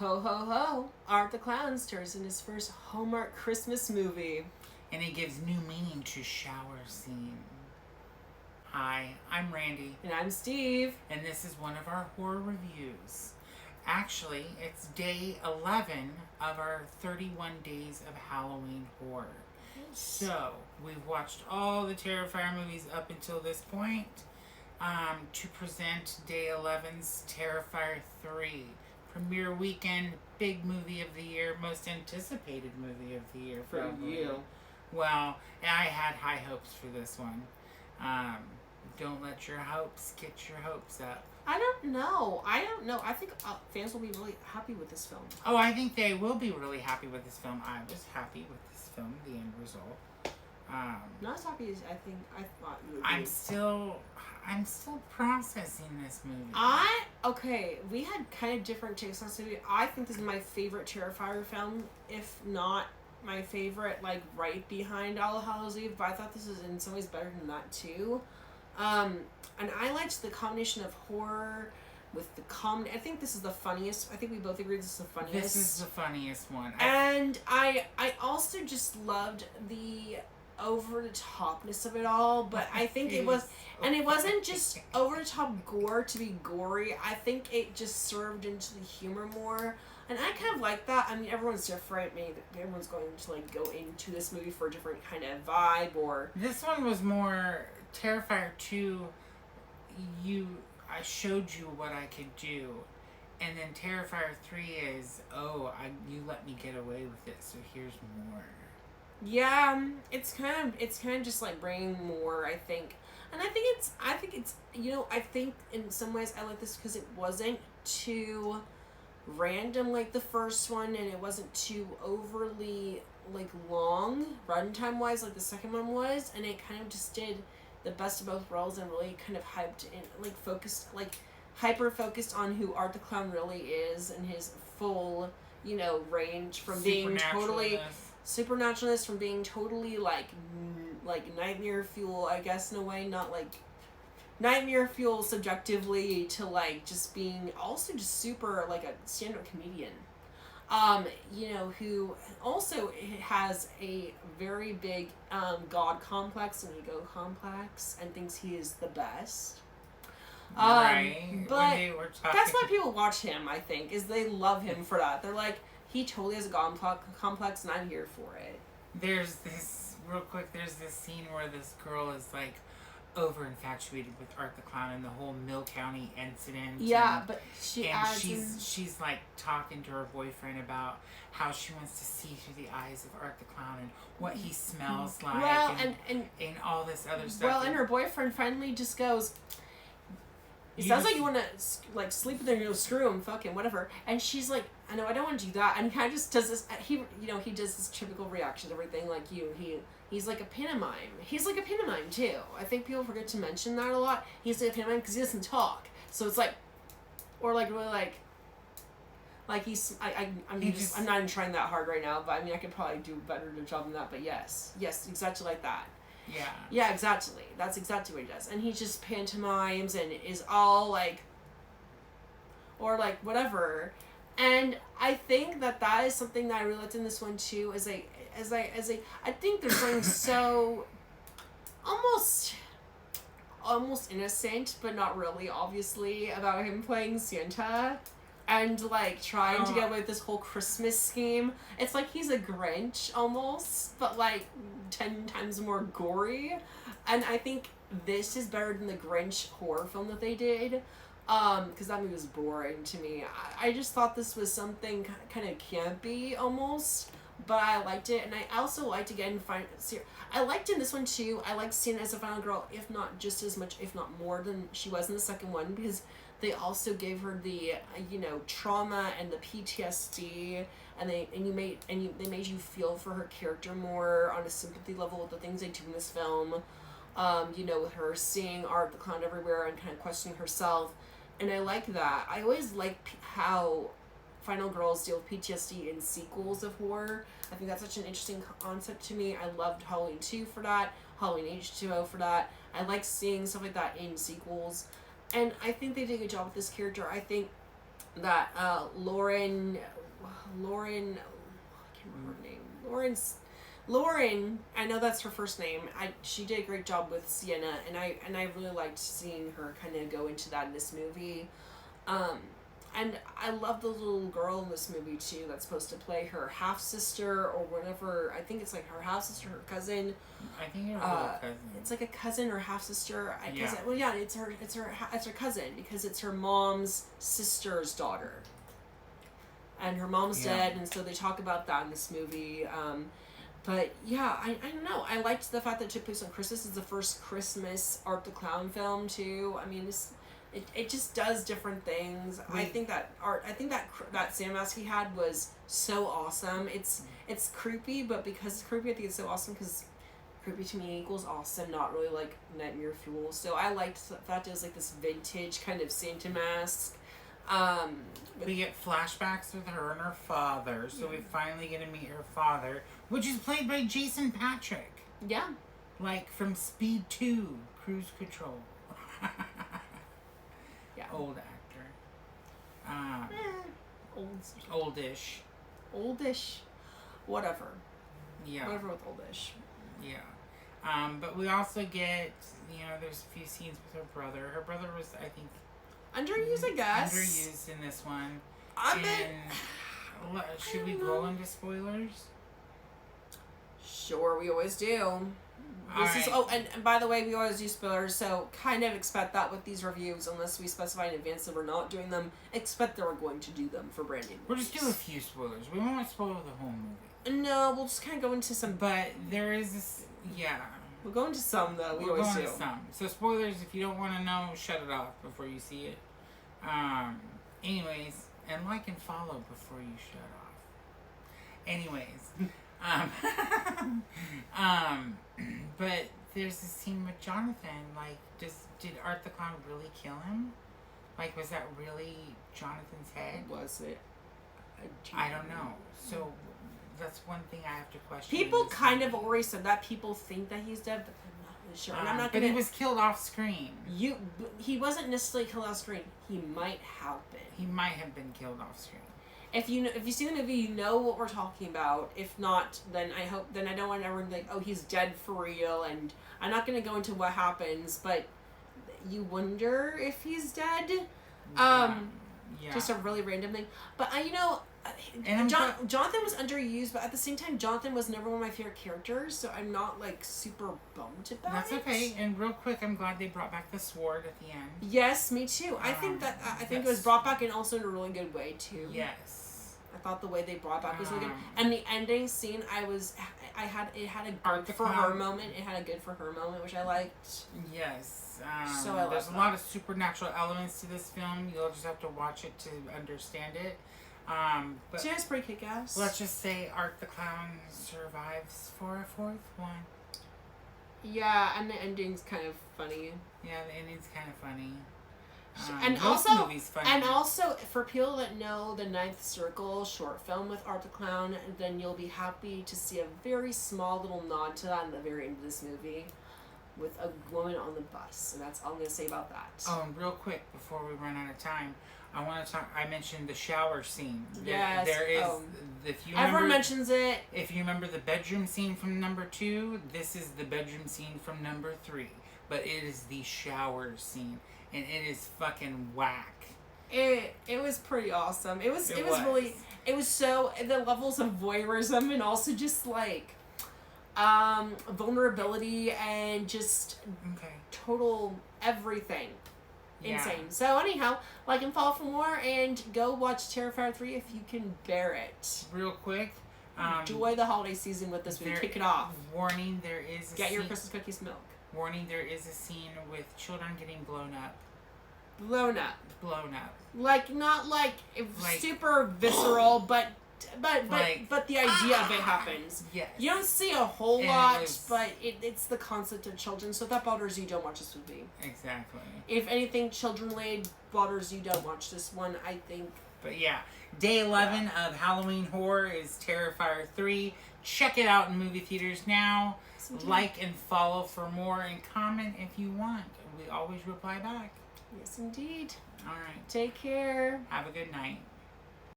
Ho ho ho! Art the Clown stars in his first Hallmark Christmas movie. And it gives new meaning to shower scene. Hi, I'm Randy. And I'm Steve. And this is one of our horror reviews. Actually, it's day 11 of our 31 days of Halloween horror. So, we've watched all the Terrifier movies up until this point to present day 11's Terrifier 3. Premiere weekend, big movie of the year, most anticipated movie of the year. For you. Well, I had high hopes for this one. Don't let your hopes get your hopes up. I don't know. I think fans will be really happy with this film. Oh, I think they will be really happy with this film. I was happy with this film, the end result. Not as happy as I thought you would be. I'm still processing this movie. We had kind of different takes on this movie. I think this is my favorite Terrifier film, if not my favorite, like right behind All Hallows Eve, but I thought this was in some ways better than that too. And I liked the combination of horror with the comedy. I think this is the funniest. I think we both agree this is the funniest. This is the funniest one. And I also just loved the over the topness of it all, but I think it wasn't just over the top gore to be gory. I think it just served into the humor more. And I kind of like that. I mean, everyone's different. Maybe everyone's going to like go into this movie for a different kind of vibe. Or this one was more Terrifier 2. I showed you what I could do, and then Terrifier 3 is you let me get away with it. So here's more. Yeah, it's kind of just like bringing more. I think, and I think it's I think in some ways I like this because it wasn't too random like the first one, and it wasn't too overly like long runtime wise like the second one was, and it kind of just did the best of both worlds and really kind of hyped and like focused, like hyper focused on who Art the Clown really is and his full range from being totally supernaturalist, from being totally like nightmare fuel, I guess, in a way, not like nightmare fuel subjectively, to like just being also just super like a stand-up comedian, who also has a very big god complex and ego complex and thinks he is the best. Right. But that's why people watch him, I think, is they love him for that. They're like, he totally has a god complex and I'm here for it. There's this scene where this girl is like over infatuated with Art the Clown and the whole Mill County incident. Yeah, but she's like talking to her boyfriend about how she wants to see through the eyes of Art the Clown and what he smells like, and all this other stuff. Well, and her boyfriend finally just goes, it sounds like you want to like sleep with her, screw him, fucking whatever. And she's like, I know, I don't want to do that. And he kind of just does this. He does this typical reaction to everything. Like he's like a pantomime. He's like a pantomime too. I think people forget to mention that a lot. He's like a pantomime because he doesn't talk. So it's like, or like really like he's. I'm not even trying that hard right now. But I mean, I could probably do a better job than that. But yes, exactly like that. Yeah, exactly. That's exactly what he does. And he just pantomimes and is all like, or like whatever. And I think that is something that I really liked in this one too. I think there's something so almost innocent, but not really, obviously, about him playing Santa. And, like, trying to get away with this whole Christmas scheme. It's like he's a Grinch, almost, but, like, 10 times more gory. And I think this is better than the Grinch horror film that they did. Because that movie was boring to me. I just thought this was something kind of campy, almost. But I liked it. And I also liked, again, I liked in this one, too. I liked seeing it as a final girl, if not just as much, if not more than she was in the second one. Because they also gave her the, trauma and the PTSD, and they made you feel for her character more on a sympathy level with the things they do in this film. With her seeing Art the Clown everywhere and kind of questioning herself, and I like that. I always like how final girls deal with PTSD in sequels of horror. I think that's such an interesting concept to me. I loved Halloween 2 for that, Halloween H2O for that. I like seeing stuff like that in sequels. And I think they did a good job with this character. I think that Lauren, I can't remember her name. Lauren, I know that's her first name. She did a great job with Sienna, and I really liked seeing her kind of go into that in this movie. And I love the little girl in this movie too that's supposed to play her half sister or whatever. I think it's like her half sister, her cousin. I think it's her cousin. It's like a cousin or half sister. Yeah. Well, yeah, it's her cousin because it's her mom's sister's daughter. And her mom's dead, and so they talk about that in this movie. But yeah, I don't know. I liked the fact that it took place on Christmas. It's the first Christmas Art the Clown film too. I mean, it just does different things. I think that Santa mask he had was so awesome. It's creepy, but because it's creepy, I think it's so awesome because creepy to me equals awesome, not really like nightmare fuel. So I liked the fact it was like this vintage kind of Santa mask. We get flashbacks with her and her father, so we finally get to meet her father, which is played by Jason Patric. Yeah. Like from Speed 2, Cruise Control. Yeah. Old actor. Oldish. Oldish. Whatever. Yeah. Whatever with oldish. Yeah. But we also get, there's a few scenes with her brother. Her brother was, I think... Underused, I guess. Underused in this one. Should we go into spoilers? Sure, we always do. And by the way, we always do spoilers, so kind of expect that with these reviews, unless we specify in advance that we're not doing them. Expect that we're going to do them for brand new movies. We'll just do a few spoilers. We won't spoil the whole movie. No, we'll just kind of go into some. But there is this, We'll go into some though. We'll go into some. So spoilers, if you don't want to know, shut it off before you see it. Anyways, and like and follow before you shut off. Anyways, but there's a scene with Jonathan. Like, did Art the Clown really kill him? Like, was that really Jonathan's head? Was it? I don't know. So that's one thing I have to question. People kind of already said that. People think that he's dead, but I'm not really sure. And I'm not gonna. But he was killed off screen. He wasn't necessarily killed off screen. He might have been. He might have been killed off screen. If you see the movie, you know what we're talking about. If not, then I don't want everyone to be like, oh, he's dead for real. And I'm not gonna go into what happens, but you wonder if he's dead. Yeah. Just a really random thing. But Jonathan was underused, but at the same time, Jonathan was never one of my favorite characters, so I'm not like super bummed about That's okay. And real quick, I'm glad they brought back the sword at the end. Yes, me too. I think it was brought back and also in a really good way too. Yes. I thought the way they brought back was really good. And the ending scene, it had a good for her moment. It had a good for her moment, which I liked. Yes. So I there's a lot of supernatural elements to this film. You'll just have to watch it to understand it. But it's pretty kick-ass. Let's just say Art the Clown survives for a fourth one. Yeah, and the ending's kind of funny. Yeah, the ending's kind of funny. And also, for people that know the Ninth Circle short film with Art the Clown, then you'll be happy to see a very small little nod to that in the very end of this movie, with a woman on the bus, and that's all I'm gonna say about that. Oh, and real quick before we run out of time, I want to talk. I mentioned the shower scene. Yes. There is. If you everyone mentions it. If you remember the bedroom scene from number 2, this is the bedroom scene from number 3. But it is the shower scene. And it is fucking whack. It was pretty awesome. It was really, it was so, the levels of voyeurism and also just like vulnerability and just total everything. Yeah. Insane. So anyhow, like and follow for more and go watch Terrifier 3 if you can bear it. Real quick. Enjoy the holiday season with this movie. Kick it off. Warning, there is Get your Christmas cookies milk. Warning, there is a scene with children getting blown up. Blown up. Like, not like super visceral, but the idea of it happens. Yes. You don't see a whole lot, but it's the concept of children. So if that bothers you, don't watch this movie. Exactly. If anything children-related bothers you, don't watch this one, I think. But yeah, day 11 of Halloween Horror is Terrifier 3. Check it out in movie theaters now. Yes, like and follow for more and comment if you want. We always reply back. Yes, indeed. All right. Take care. Have a good night.